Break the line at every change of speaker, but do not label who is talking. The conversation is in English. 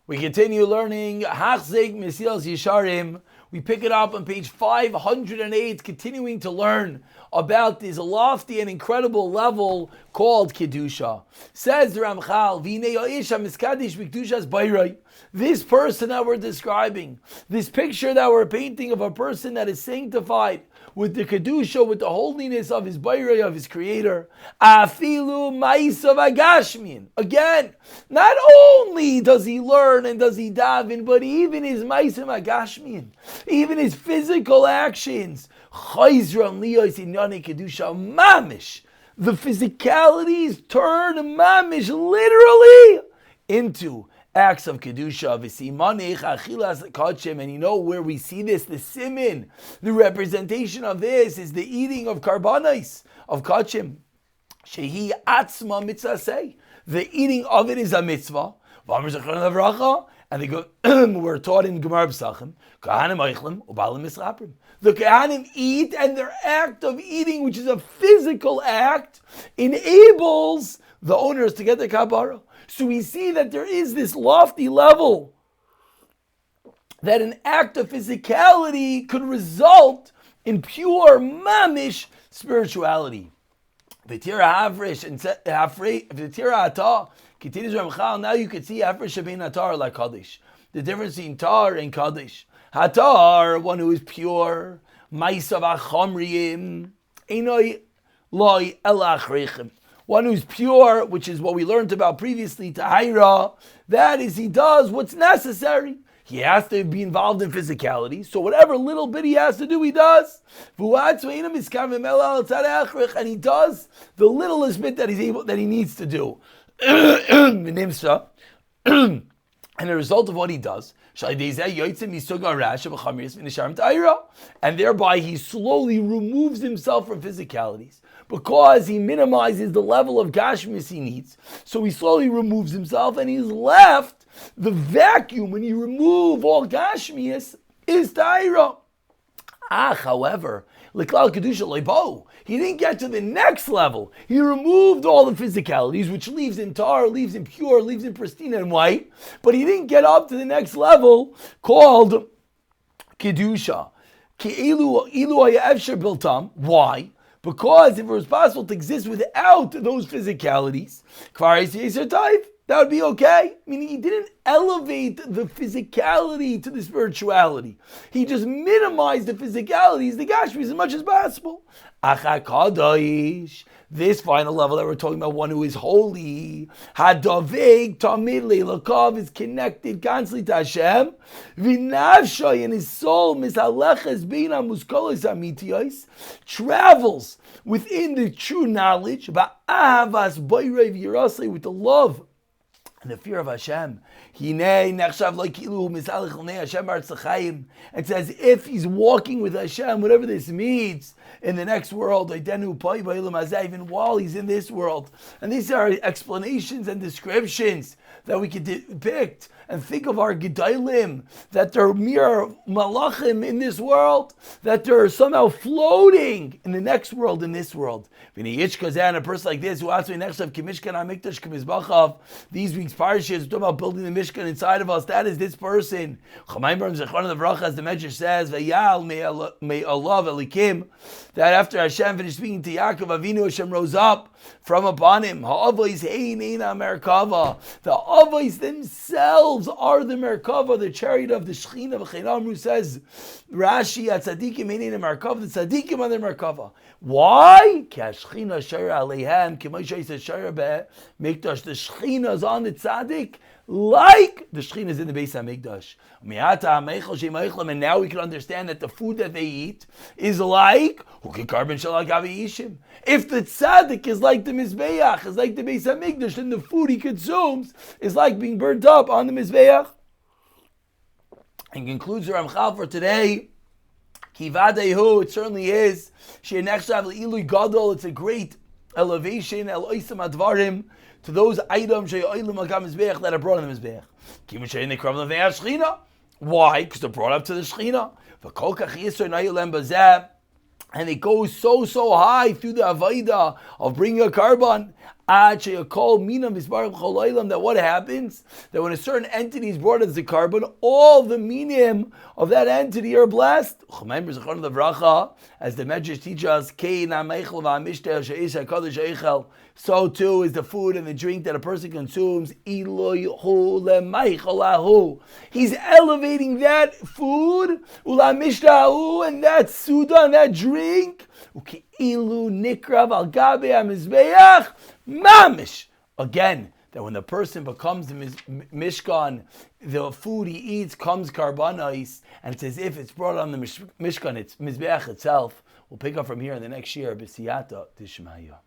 We continue learning Hachzik Mesilas Yesharim. We pick it up on page 508, continuing to learn about this lofty and incredible level called Kedusha. Says the Ramchal, V'nei ha'isha miskadish b'kedushas bayrei. This person that we're describing, this picture that we're painting of a person that is sanctified with the Kedusha, with the holiness of his bayrei, of his creator. Afilu ma'isav agashmin. Again, not only does he learn and does he daven, but even his ma'isav agashmin, even his physical actions, chayzran liyos inyane kedusha mamish. The physicalities turn mamish literally into acts of kedusha. V'simanech achilas kachim, and you know where we see this, the simin, the representation of this is the eating of karbanos, of kachim. Shehi atzma mitzvah. The eating of it is a mitzvah. And they go, we're taught in Gemara B'Sachim, Kahanim Eichlim, Ubalim Misraprim. The Kahanim eat, and their act of eating, which is a physical act, enables the owners to get their kabara. So we see that there is this lofty level that an act of physicality could result in pure mamish spirituality. V'tira havrish and v'tira atah. Continues Ramchal, now you can see Afrish Shabin Hatar like Kaddish. The difference between Tar and Kaddish. Hatar, one who is pure, Maisav Achomriyim, Einoi Loi Elachreichim. One who's pure, which is what we learned about previously, Tahira, that is, he does what's necessary. He has to be involved in physicality, so whatever little bit he has to do, he does. And he does the littlest bit that he needs to do. And the result of what he does, and thereby he slowly removes himself from physicalities because he minimizes the level of gashmis he needs. So he slowly removes himself, and he's left the vacuum. When you remove all gashmis, is ta'ira. However, L'klal kedusha leibo, he didn't get to the next level. He removed all the physicalities, which leaves him tar, leaves him pure, leaves him pristine and white, but he didn't get up to the next level called kedusha. Why? Because if it was possible to exist without those physicalities, that would be okay. Meaning he didn't elevate the physicality to the spirituality. He just minimized the physicalities, the gashmis, as much as possible. This final level that we're talking about, one who is holy, hadaveg tamid leilakav, is connected constantly to Hashem. V'nafshay, and his soul misaleches beina muskolos amitiyos, travels within the true knowledge about ahavas boirev yirasei, with the love and the fear of Hashem. It's as if he's walking with Hashem, whatever this means, in the next world, even while he's in this world. And these are explanations and descriptions that we can depict and think of our Gedalim, that they're mere malachim in this world, that they're somehow floating in the next world, in this world. And a person like this, who also these week's parashas is talking about building the Mishkan inside of us. That is this person. As the Medrash says, that after Hashem finished speaking to Yaakov Avinu, Hashem rose up from upon him. The Avos themselves are the Merkava, the chariot of the Shechina. V'cheinamru says, Rashi, Tzadikim the Tzadikim are the Merkava. Why? The Shechina is on the Tzadik, like the Shechina is in the Beis HaMikdash. And now we can understand that the food that they eat is like, if the Tzadik is like the Mizbeach, is like the Beis HaMikdash, then the food he consumes is like being burnt up on the Mizbeach. And concludes the Ramchal for today, Kivadehu, it certainly is. It's a great elevation, to those items that are brought in the Mizbeach. Why? Because they're brought up to the Shechina. And it goes so high through the Avaida of bringing a carbon. That what happens? That when a certain entity is brought as a carbon, all the minim of that entity are blessed. As the Medrash teaches us, so too is the food and the drink that a person consumes. He's elevating that food, and that suda, and that drink. Again, that when the person becomes the Mishkan, the food he eats comes karbanos, and it's as if it's brought on the Mishkan, it's Mizbeach itself. We'll pick up from here in the next year, B'siyata Tishmaya.